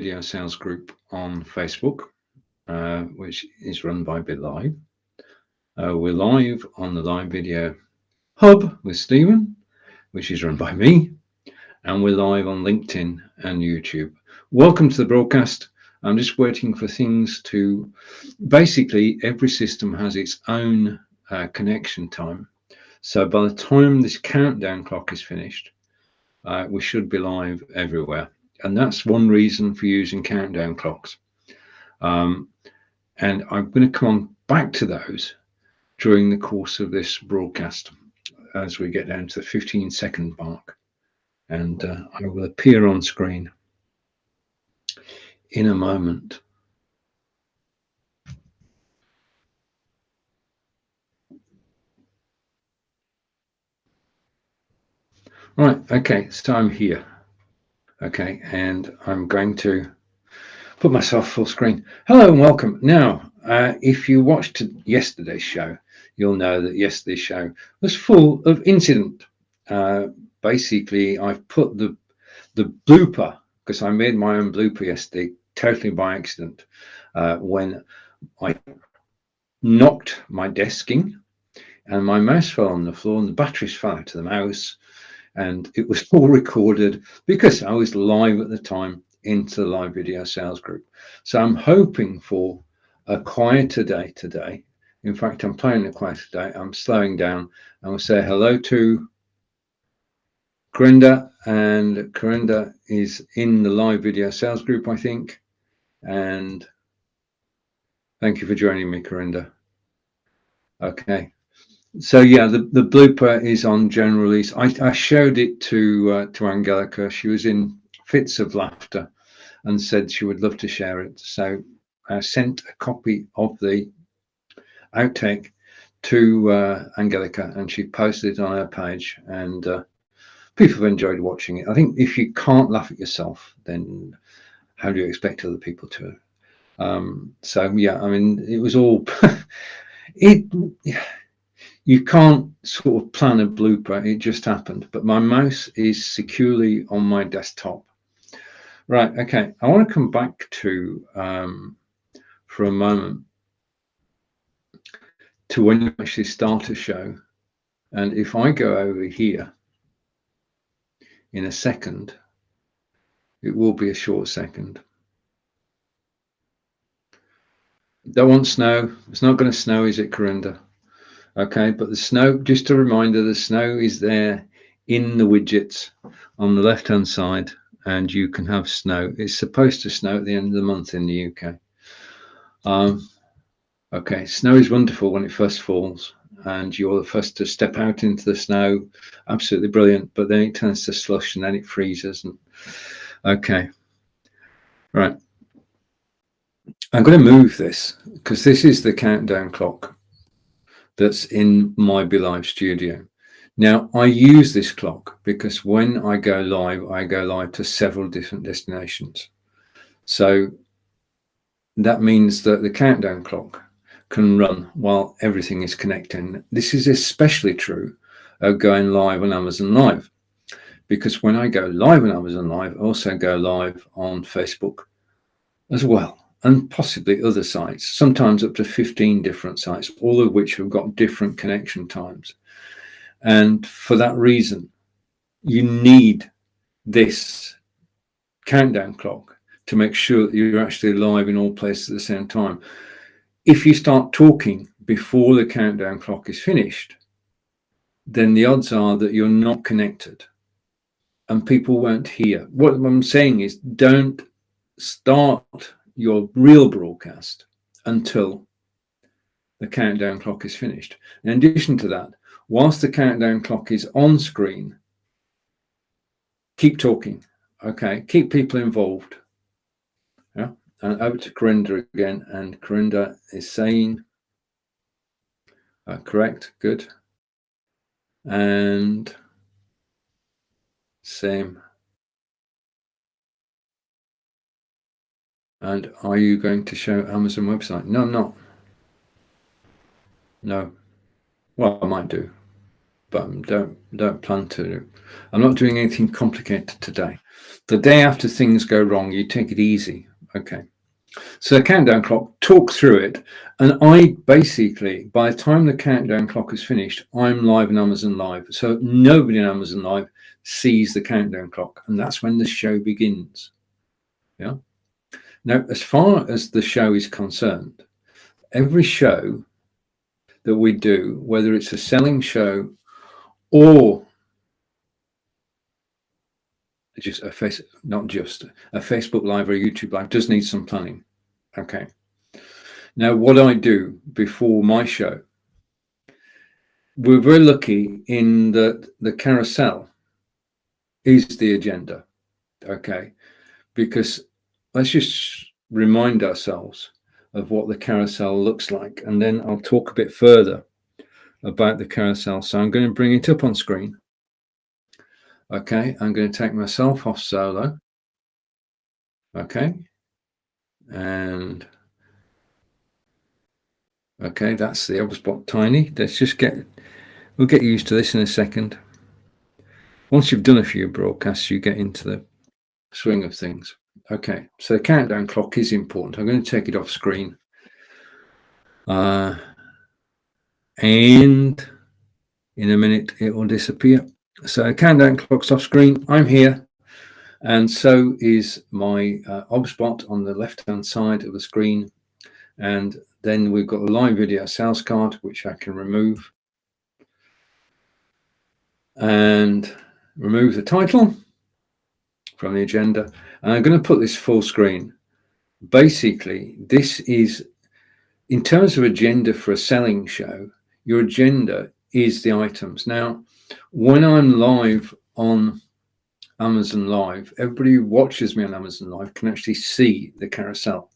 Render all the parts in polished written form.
video sales group on Facebook, which is run by BeLive. We're live on the live video hub with Stephen, which is run by me, and we're live on LinkedIn and YouTube. Welcome to the broadcast. I'm just waiting for things to, basically every system has its own connection time. So by the time this countdown clock is finished, we should be live everywhere. And that's one reason for using countdown clocks. And I'm going to come on back to those during the course of this broadcast as we get down to the 15-second mark. And I will appear on screen in a moment. Right, okay, so I'm here. Okay, and I'm going to put myself full screen. Hello and welcome. Now, if you watched yesterday's show, you'll know that yesterday's show was full of incident. Basically, I've put the blooper, because I made my own blooper yesterday, totally by accident, when I knocked my desking and my mouse fell on the floor and the batteries fell out of the mouse, and it was all recorded because I was live at the time into the live video sales group. So I'm hoping for a quieter day today. In fact, I'm playing a quieter day. I'm slowing down and we'll say hello to Corinda, and Corinda is in the live video sales group, I think. And thank you for joining me, Corinda. Okay. So yeah, the blooper is on general release. I showed it to Angelica. She was in fits of laughter and said she would love to share it. So I sent a copy of the outtake to Angelica, and she posted it on her page, and people have enjoyed watching it. I think if you can't laugh at yourself, then how do you expect other people to? So yeah, I mean, it was all you can't sort of plan a blooper, it just happened. But my mouse is securely on my desktop. Right, okay, I want to come back to, for a moment, to when you actually start a show. And if I go over here in a second, it will be a short second. Don't want snow. It's not going to snow, is it, Corinda? Okay, but the snow, just a reminder, the snow is there in the widgets on the left hand side, and you can have snow. It's supposed to snow at the end of the month in the UK. Okay, snow is wonderful when it first falls and you're the first to step out into the snow. Absolutely brilliant, but then it turns to slush and then it freezes. And okay, right, I'm going to move this because this is the countdown clock that's in my BeLive studio. Now, I use this clock because when I go live to several different destinations. So that means that the countdown clock can run while everything is connecting. This is especially true of going live on Amazon Live, because when I go live on Amazon Live, I also go live on Facebook as well, and possibly other sites, sometimes up to 15 different sites, all of which have got different connection times. And for that reason, you need this countdown clock to make sure that you're actually live in all places at the same time. If you start talking before the countdown clock is finished, then the odds are that you're not connected and people won't hear. What I'm saying is, don't start your real broadcast until the countdown clock is finished. In addition to that, whilst the countdown clock is on screen, keep talking, okay? Keep people involved. Yeah. And over to Corinda again, and Corinda is saying, correct, good. And same. And are you going to show Amazon website? No, I'm not. No. Well, I might do. but don't plan to. I'm not doing anything complicated today. The day after things go wrong, you take it easy. Okay. So the countdown clock, talk through it. And I basically, by the time the countdown clock is finished, I'm live in Amazon Live. So nobody in Amazon Live sees the countdown clock. And that's when the show begins. Yeah. Now, as far as the show is concerned, every show that we do, whether it's a selling show or just a Facebook Live or a YouTube Live, does need some planning. Okay. Now, what I do before my show, we're very lucky in that the carousel is the agenda. Okay. Because let's just remind ourselves of what the carousel looks like. And then I'll talk a bit further about the carousel. So I'm going to bring it up on screen. Okay. I'm going to take myself off solo. Okay. And okay, that's the HubSpot tiny. Let's just we'll get used to this in a second. Once you've done a few broadcasts, you get into the swing of things. Okay, so the countdown clock is important. I'm going to take it off screen. And in a minute, it will disappear. So countdown clock's off screen. I'm here. And so is my HubSpot on the left-hand side of the screen. And then we've got a live video sales card, which I can remove. And remove the title from the agenda. And I'm going to put this full screen. Basically, this is, in terms of agenda for a selling show, your agenda is the items. Now, when I'm live on Amazon Live, everybody who watches me on Amazon Live can actually see the carousel.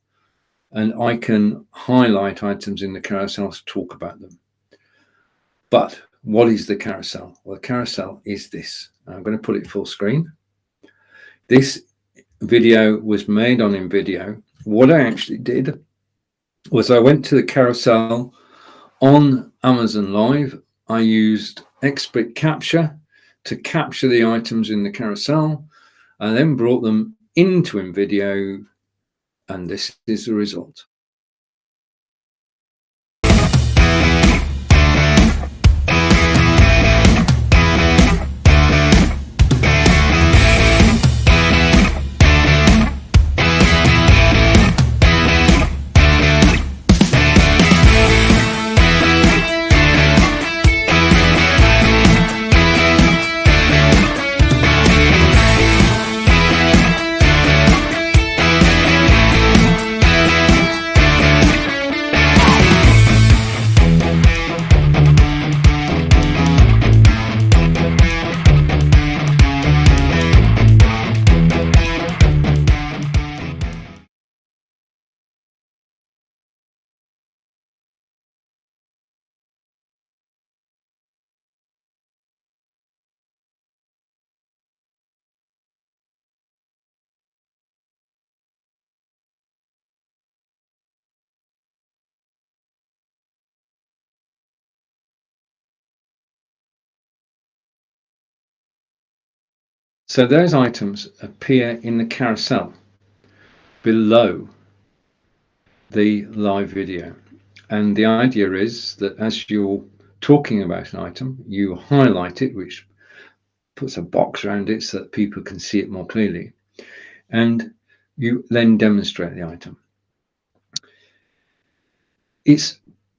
And I can highlight items in the carousel to talk about them. But what is the carousel? Well, the carousel is this. I'm going to put it full screen. This video was made on InVideo. What I actually did was I went to the carousel on Amazon Live. I used expert capture to capture the items in the carousel. I then brought them into InVideo, and this is the result. So those items appear in the carousel below the live video. And the idea is that as you're talking about an item, you highlight it, which puts a box around it so that people can see it more clearly. And you then demonstrate the item. It's a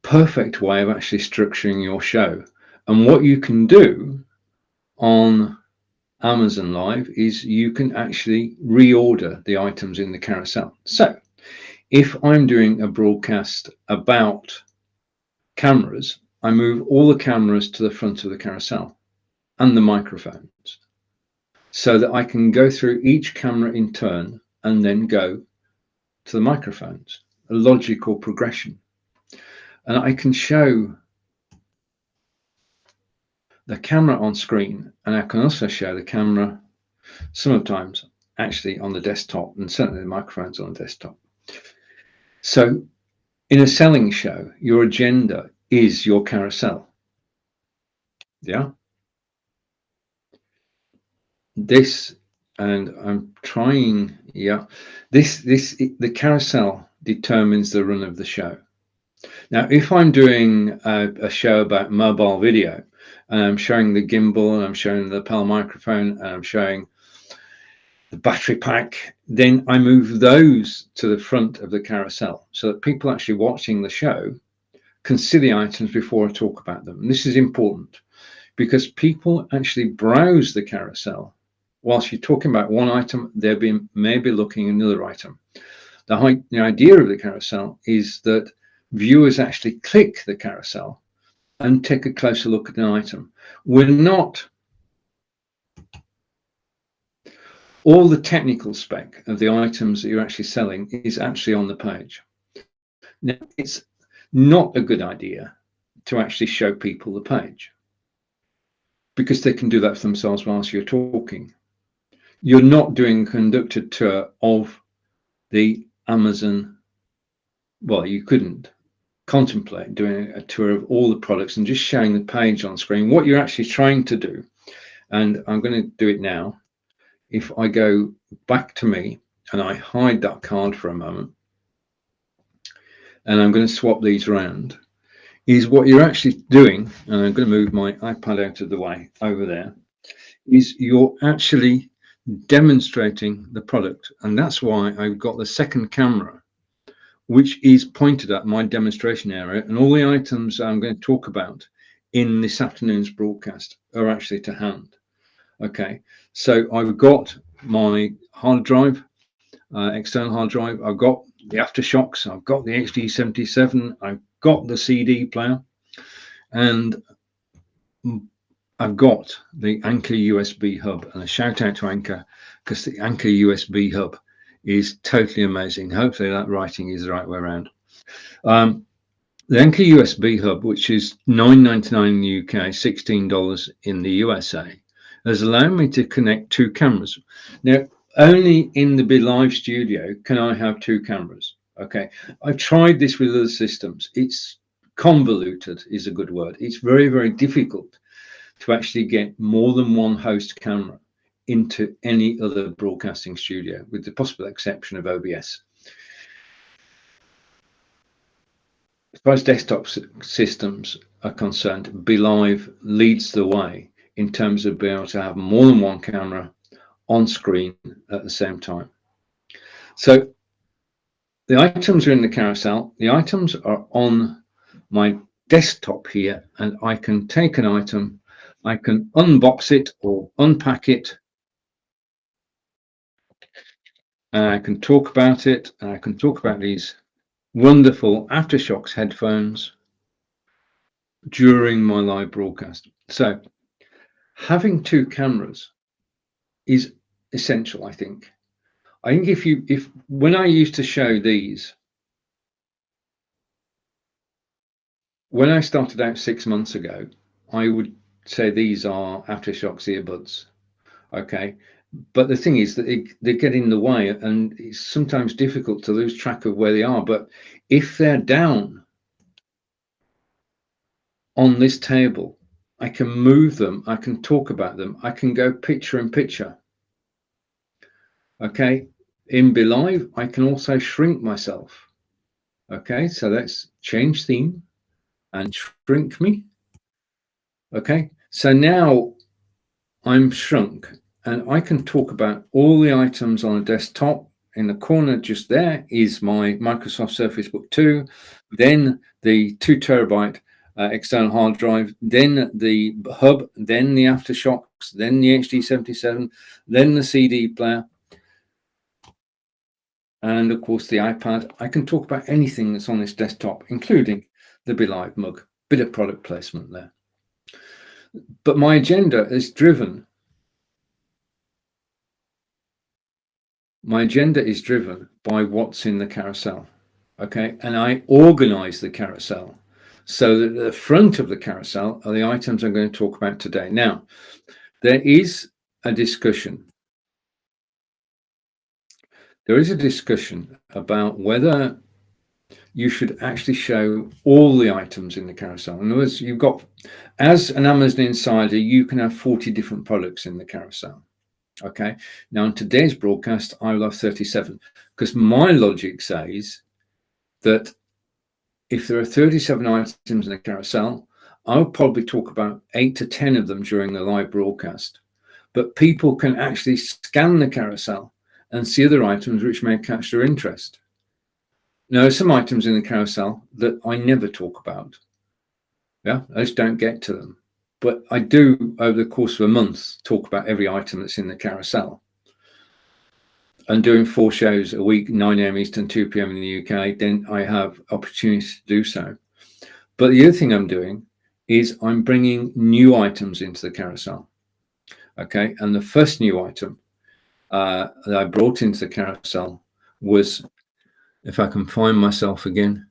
perfect way of actually structuring your show. And what you can do on Amazon Live is you can actually reorder the items in the carousel. So if I'm doing a broadcast about cameras, I move all the cameras to the front of the carousel and the microphones so that I can go through each camera in turn and then go to the microphones, a logical progression. And I can show the camera on screen, and I can also show the camera sometimes actually on the desktop, and certainly the microphones on the desktop. So in a selling show, your agenda is your carousel. Yeah. this, and I'm trying, yeah, the carousel determines the run of the show. Now, if I'm doing a show about mobile video, and I'm showing the gimbal, and I'm showing the lapel microphone, and I'm showing the battery pack, then I move those to the front of the carousel so that people actually watching the show can see the items before I talk about them. And this is important because people actually browse the carousel. Whilst you're talking about one item, they'll be maybe looking at another item. The idea of the carousel is that viewers actually click the carousel and take a closer look at an item. We're not all the technical spec of the items that you're actually selling is actually on the page. Now, it's not a good idea to actually show people the page because they can do that for themselves whilst you're talking. You're not doing a conducted tour of the Amazon. Well, you couldn't contemplate doing a tour of all the products and just showing the page on screen. What you're actually trying to do, and I'm going to do it now, if I go back to me and I hide that card for a moment, and I'm going to swap these around, is what you're actually doing, and I'm going to move my iPad out of the way over there, is you're actually demonstrating the product. And that's why I've got the second camera, which is pointed at my demonstration area, and all the items I'm going to talk about in this afternoon's broadcast are actually to hand. Okay, so I've got my hard drive, external hard drive, I've got the aftershocks, I've got the HD77, I've got the CD player, and I've got the Anker USB hub. And a shout out to Anker, because the Anker USB hub is totally amazing. Hopefully that writing is the right way around. The Anker USB hub, which is $9.99 in the UK, $16 in the USA, has allowed me to connect two cameras. Now, only in the BeLive studio can I have two cameras. Okay, I've tried this with other systems. It's convoluted is a good word. It's very, very difficult to actually get more than one host camera into any other broadcasting studio, with the possible exception of OBS. As far as desktop systems are concerned, BeLive leads the way in terms of being able to have more than one camera on screen at the same time. So the items are in the carousel. The items are on my desktop here, and I can take an item, I can unbox it or unpack it, and I can talk about it, and I can talk about these wonderful Aftershocks headphones during my live broadcast. So having two cameras is essential, I think. I think if when I used to show these, when I started out 6 months ago, I would say these are Aftershocks earbuds. Okay, but the thing is that they get in the way, and it's sometimes difficult to lose track of where they are. But if they're down on this table, I can move them, I can talk about them, I can go picture in picture. Okay, in BeLive, I can also shrink myself. Okay, so let's change theme and shrink me. Okay, so now I'm shrunk and I can talk about all the items on a desktop. In the corner just there is my Microsoft Surface Book 2, then the 2 terabyte external hard drive, then the hub, then the Aftershocks, then the HD77, then the CD player, and of course the iPad. I can talk about anything that's on this desktop, including the BeLive mug. Bit of product placement there. But my agenda is driven. My agenda is driven by what's in the carousel. Okay, and I organize the carousel so that the front of the carousel are the items I'm going to talk about today. Now, there is a discussion. There is a discussion about whether you should actually show all the items in the carousel. In other words, you've got, as an Amazon insider, you can have 40 different products in the carousel. Okay, now in today's broadcast, I will have 37, because my logic says that if there are 37 items in a carousel, I'll probably talk about 8 to 10 of them during the live broadcast. But people can actually scan the carousel and see other items which may catch their interest. Now, there are some items in the carousel that I never talk about. Yeah, I just don't get to them. But I do, over the course of a month, talk about every item that's in the carousel. And doing 4 shows a week, 9 a.m. Eastern, 2 p.m. in the UK, then I have opportunities to do so. But the other thing I'm doing is I'm bringing new items into the carousel. Okay, and the first new item that I brought into the carousel was, if I can find myself again,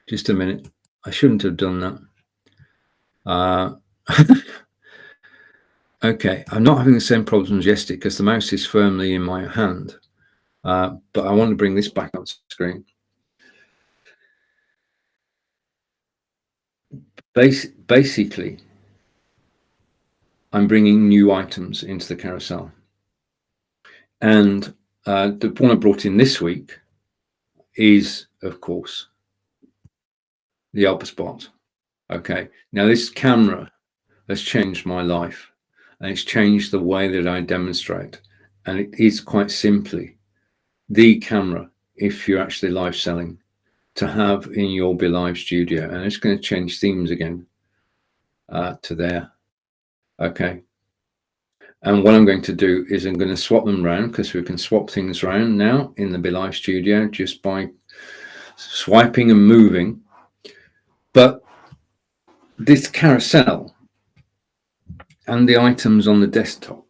just a minute. I shouldn't have done that. Okay, I'm not having the same problems as yesterday because the mouse is firmly in my hand. But I want to bring this back on screen. Basically, I'm bringing new items into the carousel. And the one I brought in this week is, of course, the Spot. Okay, now this camera has changed my life, and it's changed the way that I demonstrate. And it is quite simply the camera, if you're actually live selling, to have in your BeLive studio. And it's going to change themes again to there. Okay. And what I'm going to do is I'm going to swap them around, because we can swap things around now in the BeLive studio just by swiping and moving. But this carousel and the items on the desktop,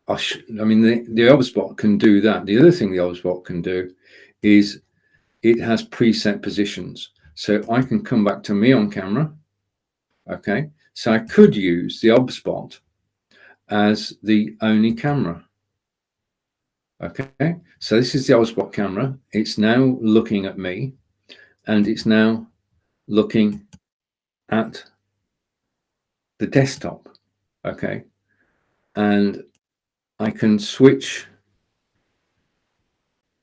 I mean, the Spot can do that. The other thing the Spot can do is it has preset positions. So I can come back to me on camera. Okay. So I could use the Spot as the only camera. Okay. So this is the Spot camera. It's now looking at me, and it's now looking at the desktop. Okay. And I can switch.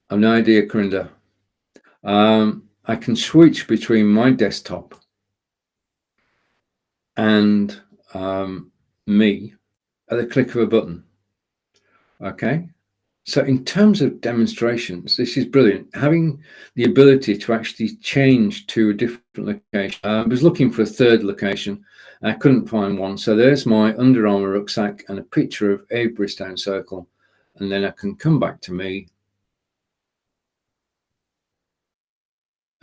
I've no idea, Corinda. I can switch between my desktop and me at the click of a button. Okay. So in terms of demonstrations, this is brilliant. Having the ability to actually change to a different location. I was looking for a third location. I couldn't find one. So there's my Under Armour rucksack and a picture of Avebury Stone Circle. And then I can come back to me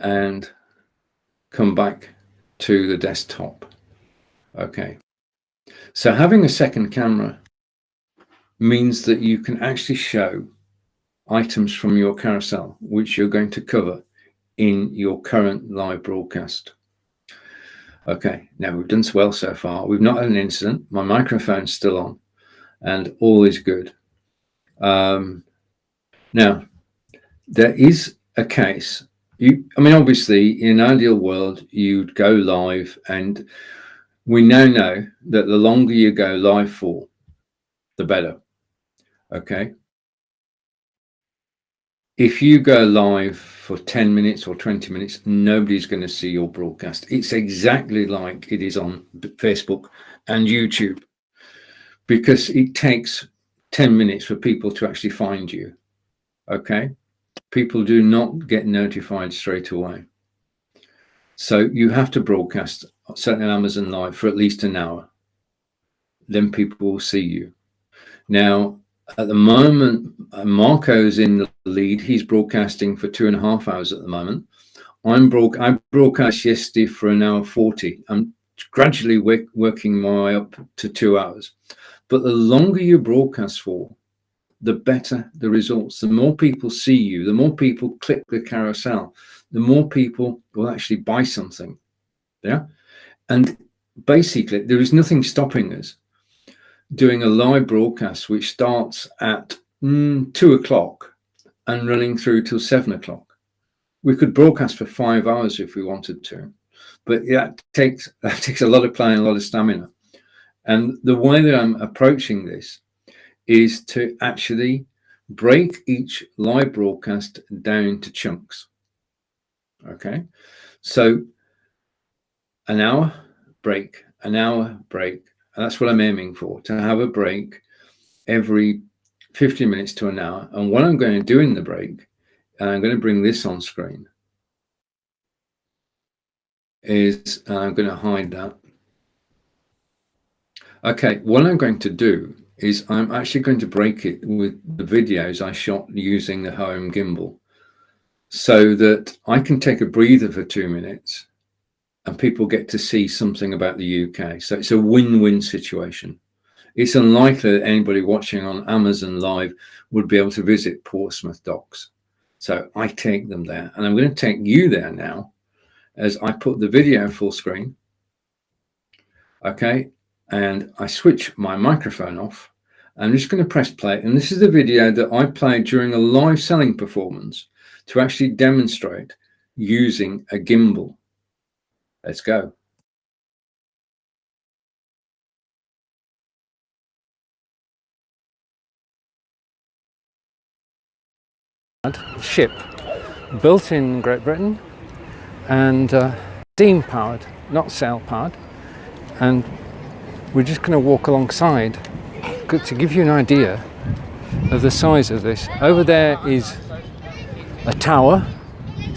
and come back to the desktop. Okay. So having a second camera means that you can actually show items from your carousel, which you're going to cover in your current live broadcast. Okay, now we've done well so far. We've not had an incident. My microphone's still on, and all is good. Now, there is a case. I mean, obviously, in an ideal world, you'd go live, and we now know that the longer you go live for, the better. Okay. If you go live for 10 minutes or 20 minutes, nobody's going to see your broadcast. It's exactly like it is on Facebook and YouTube, because it takes 10 minutes for people to actually find you. Okay. People do not get notified straight away. So you have to broadcast, certainly on Amazon Live, for at least an hour. Then people will see you. Now, at the moment, Marco's in the lead. He's broadcasting for 2.5 hours at the moment. I broadcast yesterday for 1 hour 40. I'm gradually working my way up to 2 hours. But the longer you broadcast for, the better the results. The more people see you, the more people click the carousel, the more people will actually buy something. Yeah. And basically, there is nothing stopping us doing a live broadcast which starts at 2 o'clock and running through till 7 o'clock. We could broadcast for 5 hours if we wanted to, but that takes a lot of planning, a lot of stamina. And the way that I'm approaching this is to actually break each live broadcast down to chunks. Okay, so an hour break, an hour break, and that's what I'm aiming for, to have a break every 15 minutes to an hour. And what I'm going to do in the break, and I'm going to bring this on screen, is I'm going to hide that. Okay, what I'm going to do is I'm actually going to break it with the videos I shot using the home gimbal, so that I can take a breather for 2 minutes and people get to see something about the UK. So it's a win-win situation. It's unlikely that anybody watching on Amazon Live would be able to visit Portsmouth Docks. So I take them there, and I'm going to take you there now as I put the video full screen. Okay, and I switch my microphone off. I'm just going to press play, and this is the video that I played during a live selling performance to actually demonstrate using a gimbal. Let's go. Ship built in Great Britain and steam powered, not sail powered, and we're just going to walk alongside to give you an idea of the size of this. Over there is a tower,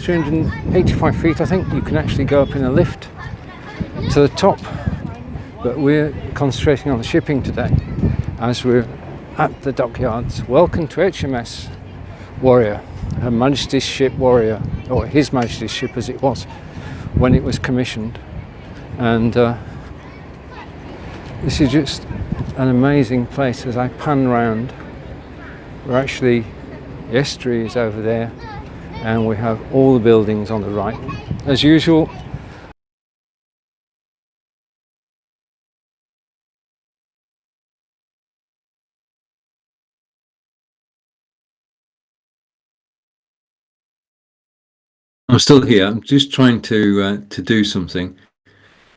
385 feet. I think you can actually go up in a lift to the top, but we're concentrating on the shipping today as we're at the dockyards. Welcome to HMS Warrior, Her Majesty's ship Warrior, or His Majesty's ship as it was when it was commissioned. And this is just an amazing place as I pan round. We're actually, the estuary is over there, and we have all the buildings on the right. As usual, I'm still here. I'm just trying to do something,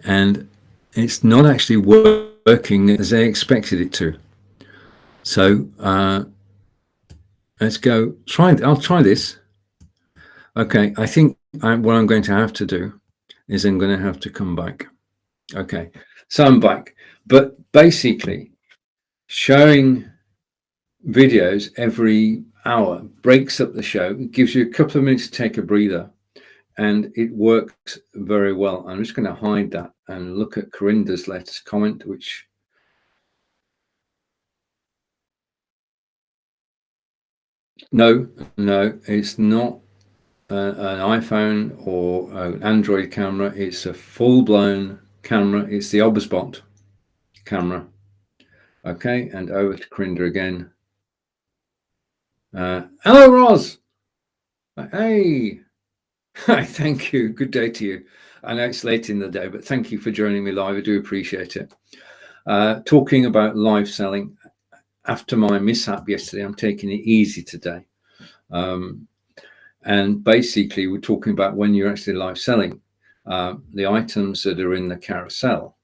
and it's not actually working as they expected it to. So let's go. I'll try this. Okay, I think what I'm going to have to do is I'm going to have to come back. Okay, so I'm back, but basically showing videos every hour breaks up the show. It gives you a couple of minutes to take a breather, and it works very well. I'm just going to hide that and look at Corinda's latest comment, which no, it's not an iPhone or an Android camera. It's a full-blown camera. It's the Obsbot camera. Okay, and over to Corinda again. Hello, Roz. Hey. Hi, thank you. Good day to you. I know it's late in the day, but thank you for joining me live. I do appreciate it. Talking about live selling. After my mishap yesterday, I'm taking it easy today. And basically, we're talking about when you're actually live selling, the items that are in the carousel.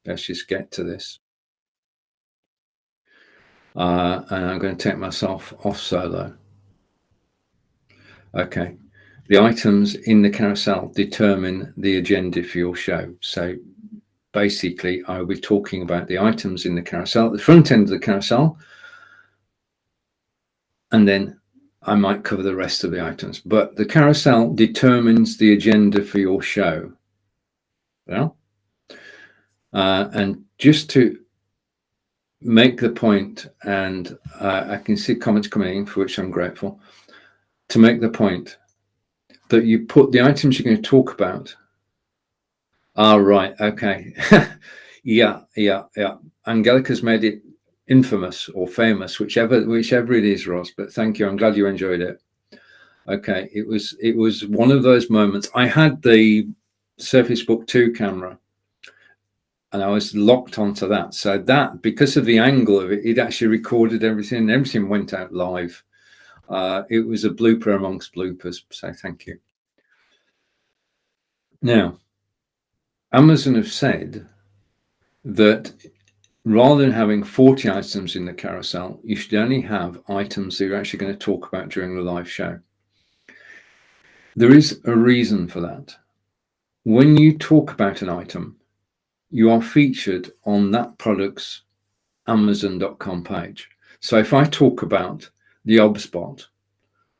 Let's just get to this. And I'm going to take myself off solo. Okay. The items in the carousel determine the agenda for your show. So basically, I'll be talking about the items in the carousel, the front end of the carousel, and then I might cover the rest of the items. But the carousel determines the agenda for your show. Well, and just to make the point, and I can see comments coming in, for which I'm grateful, to make the point that you put the items you're going to talk about. Right, okay. yeah. Angelica's made it infamous or famous, whichever it is, Ross, but thank you. I'm glad you enjoyed it. Okay, it was one of those moments. I had the Surface Book 2 camera and I was locked onto that. So that, because of the angle of it, it actually recorded everything. Everything went out live. It was a blooper amongst bloopers, so thank you. Now, Amazon have said that rather than having 40 items in the carousel, you should only have items that you're actually going to talk about during the live show. There is a reason for that. When you talk about an item, you are featured on that product's Amazon.com page. So if I talk about the OBSBot,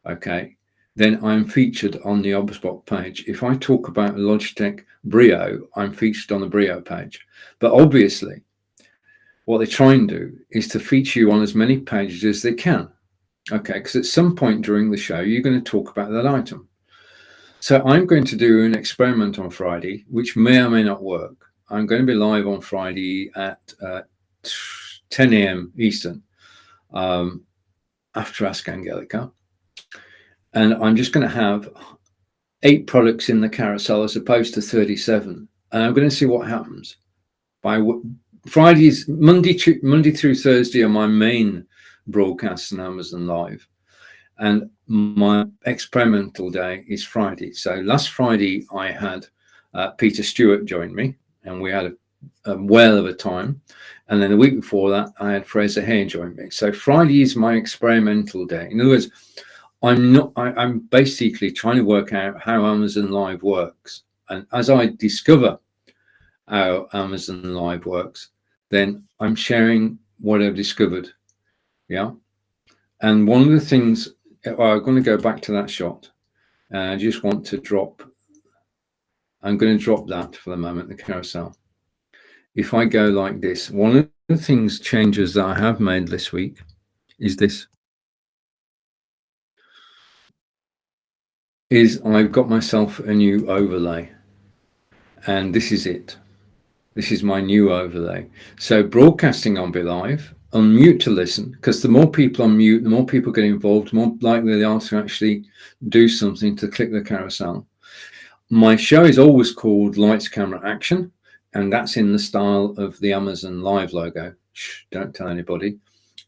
okay, then I'm featured on the OBSBot page. If I talk about Logitech Brio, I'm featured on the Brio page. But obviously, what they try and do is to feature you on as many pages as they can, okay, because at some point during the show, you're going to talk about that item. So I'm going to do an experiment on Friday, which may or may not work. I'm going to be live on Friday at 10 a.m. Eastern, after Ask Angelica. And I'm just going to have 8 products in the carousel as opposed to 37. And I'm going to see what happens. By Fridays, Monday through Thursday are my main broadcasts on Amazon Live. And my experimental day is Friday. So last Friday, I had Peter Stewart join me, and we had a whale of a time. And then the week before that, I had Fraser Hay join me. So Friday is my experimental day. In other words, I'm basically trying to work out how Amazon Live works. And as I discover how Amazon Live works, then I'm sharing what I've discovered. Yeah. And one of the things, I'm going to go back to that shot. I just want to drop, I'm going to drop that for the moment, the carousel. If I go like this, one of the things changes that I have made this week is this. I've got myself a new overlay, and this is it. This is my new overlay. So broadcasting on BeLive, unmute to listen, because the more people unmute, the more people get involved, the more likely they are to actually do something to click the carousel. My show is always called Lights, Camera, Action, and that's in the style of the Amazon Live logo. Shh, don't tell anybody.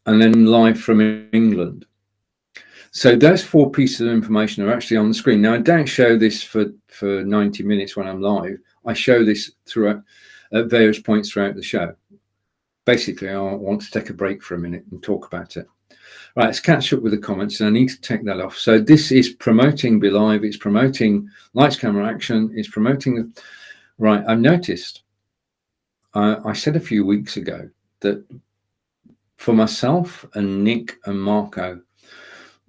And then live from England. So those 4 pieces of information are actually on the screen. Now, I don't show this for 90 minutes when I'm live. I show this throughout at various points throughout the show. Basically, I want to take a break for a minute and talk about it. Right, let's catch up with the comments, and I need to take that off. So this is promoting BeLive, it's promoting Lights, Camera, Action, it's promoting. Right, I've noticed, I said a few weeks ago that for myself and Nick and Marco,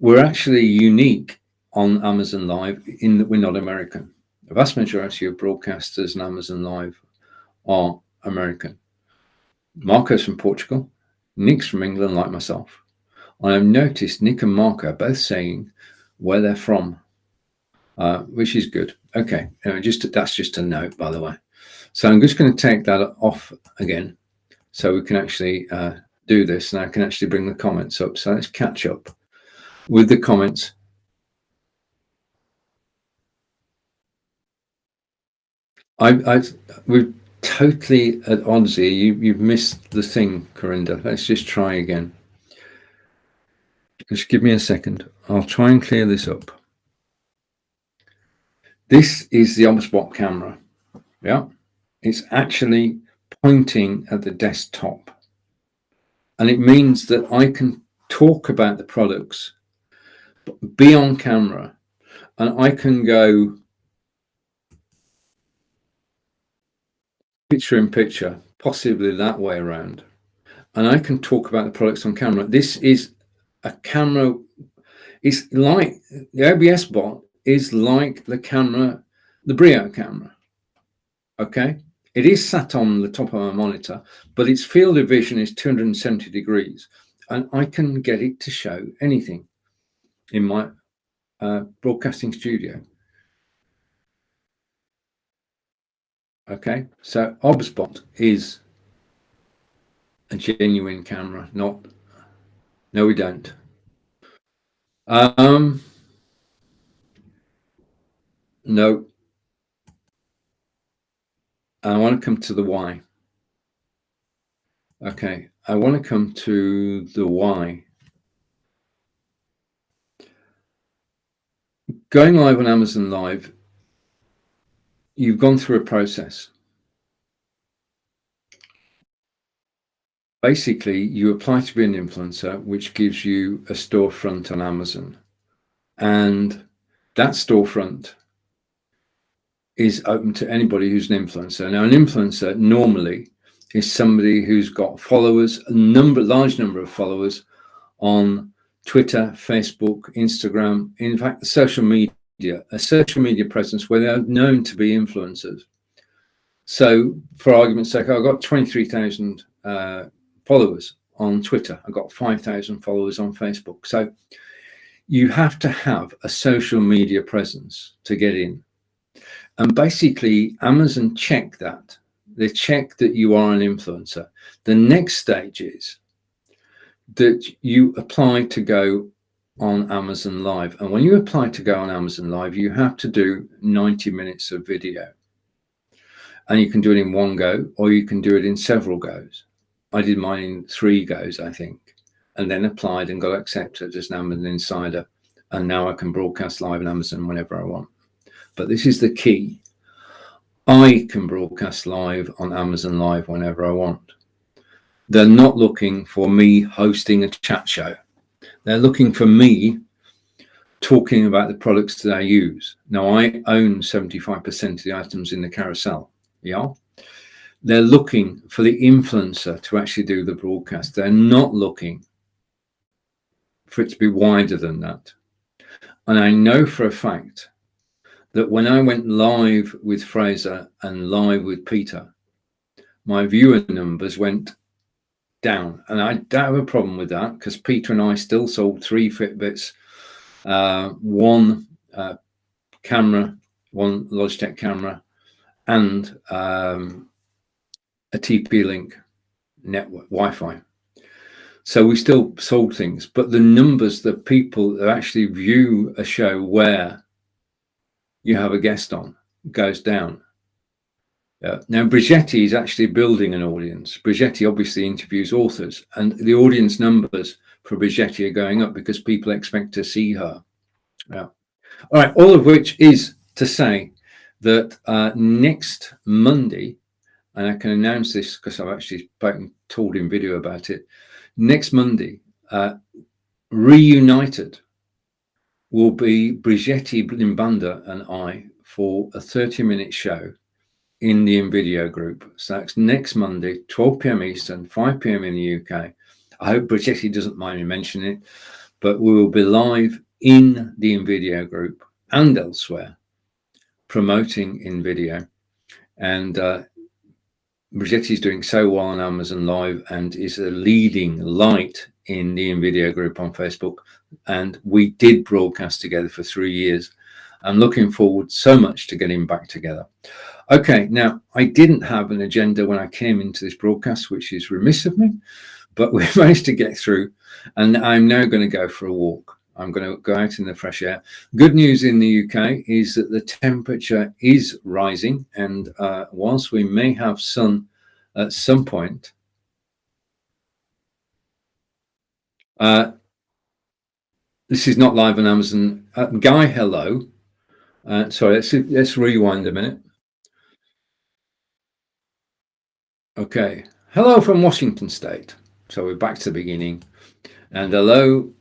we're actually unique on Amazon Live in that we're not American. The vast majority of broadcasters on Amazon Live are American. Marco's from Portugal, Nick's from England, like myself. And I've noticed Nick and Marco both saying where they're from, which is good. Okay, that's just a note, by the way. So I'm just going to take that off again, so we can actually do this, and I can actually bring the comments up. So let's catch up with the comments. We're totally at odds here. You've missed the thing, Corinda. Let's just try again. Just give me a second. I'll try and clear this up. This is the OBSBot camera. Yeah, it's actually pointing at the desktop. And it means that I can talk about the products, be on camera, and I can go picture in picture, possibly that way around. And I can talk about the products on camera. This is a camera. It's like the OBS bot is like the camera, the Brio camera. Okay. It is sat on the top of my monitor, but its field of vision is 270 degrees, and I can get it to show anything in my broadcasting studio. Okay, so OBSBot is a genuine camera, not. No, we don't. No. I want to come to the why. Okay, I want to come to the why. Going live on Amazon Live, you've gone through a process. Basically, you apply to be an influencer, which gives you a storefront on Amazon. And that storefront is open to anybody who's an influencer. Now, an influencer normally is somebody who's got followers, large number of followers on Twitter, Facebook, Instagram, in fact, social media, a social media presence where they're known to be influencers. So for argument's sake, I've got 23,000 followers on Twitter. I've got 5,000 followers on Facebook. So you have to have a social media presence to get in. And basically, Amazon check that. They check that you are an influencer. The next stage is that you apply to go on Amazon Live. And when you apply to go on Amazon Live, you have to do 90 minutes of video. And you can do it in one go, or you can do it in several goes. I did mine in 3 goes, I think, and then applied and got accepted as an Amazon Insider. And now I can broadcast live on Amazon whenever I want. But this is the key. I can broadcast live on Amazon Live whenever I want. They're not looking for me hosting a chat show. They're looking for me talking about the products that I use. Now, I own 75% of the items in the carousel. Yeah. They're looking for the influencer to actually do the broadcast. They're not looking for it to be wider than that. And I know for a fact that when I went live with Fraser and live with Peter, my viewer numbers went down. And I don't have a problem with that, because Peter and I still sold 3 Fitbits, 1 camera, 1 Logitech camera, and a TP-Link network Wi-Fi. So we still sold things, but the numbers that people that actually view a show where you have a guest on goes down. Now, Brigetti is actually building an audience. Brigetti obviously interviews authors, and the audience numbers for Brigetti are going up because people expect to see her. Yeah. All right, all of which is to say that next Monday, and I can announce this because I've actually told in video about it, next Monday, reunited will be Brigetti Limbanda and I for a 30-minute show in the InVideo group. So that's next Monday, 12 p.m. Eastern, 5 p.m. in the UK. I hope Brigetti doesn't mind me mentioning it, but we will be live in the InVideo group and elsewhere promoting InVideo. And Brigetti is doing so well on Amazon Live and is a leading light in the InVideo group on Facebook. And we did broadcast together for 3 years. I'm looking forward so much to getting back together. Okay, now I didn't have an agenda when I came into this broadcast, which is remiss of me, but we managed to get through. And I'm now going to go for a walk. I'm going to go out in the fresh air. Good news in the UK is that the temperature is rising, and whilst we may have sun at some point, this is not live on Amazon. Guy, hello. Sorry, let's rewind a minute. Okay, hello from Washington State. So we're back to the beginning. And hello.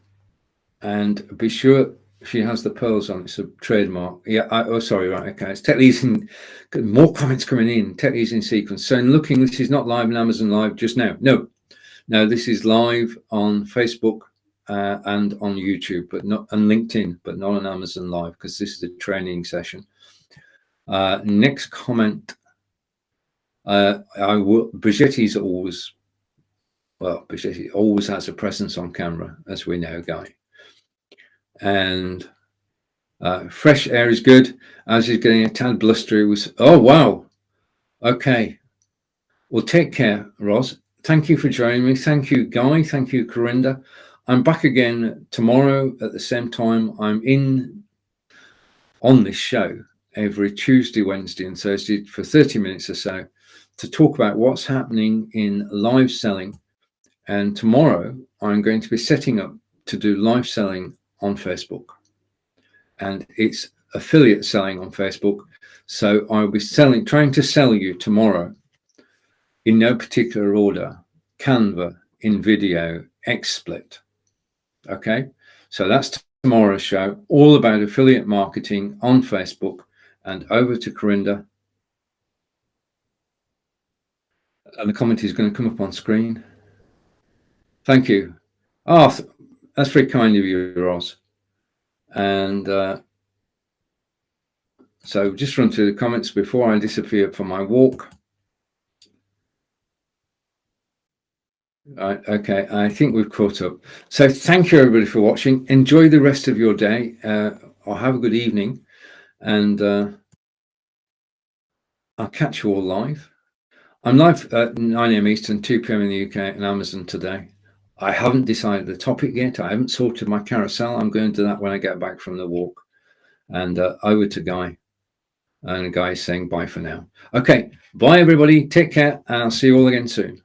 And be sure she has the pearls on. It's a trademark. Yeah. Oh, sorry. Right. Okay. It's Tetley's in. More comments coming in. Tetley's in sequence. So in looking, this is not live on Amazon Live just now. No. This is live on Facebook and on YouTube, but not on LinkedIn, but not on Amazon Live, because this is a training session. Next comment. Brigetti's always. Well, Brigetti always has a presence on camera, as we know, Guy. And fresh air is good, as is getting a tad blustery. Oh wow, okay, well, take care, Roz. Thank you for joining me. Thank you, Guy. Thank you, Corinda. I'm back again tomorrow at the same time. I'm on this show every Tuesday, Wednesday and Thursday for 30 minutes or so to talk about what's happening in live selling. And tomorrow I'm going to be setting up to do live selling on Facebook, and it's affiliate selling on Facebook. So I'll be trying to sell you tomorrow in no particular order, Canva, InVideo, XSplit. Okay, so that's tomorrow's show, all about affiliate marketing on Facebook. And over to Corinda. And the comment is going to come up on screen. Thank you. Oh, that's very kind of you, Roz. And so just run through the comments before I disappear for my walk. Right, okay, I think we've caught up. So thank you, everybody, for watching. Enjoy the rest of your day, or have a good evening. And I'll catch you all live. I'm live at 9 a.m. Eastern, 2 p.m. in the UK, and Amazon today. I haven't decided the topic yet. I haven't sorted my carousel. I'm going to do that when I get back from the walk. And over to Guy. And Guy is saying bye for now. Okay, bye, everybody. Take care, and I'll see you all again soon.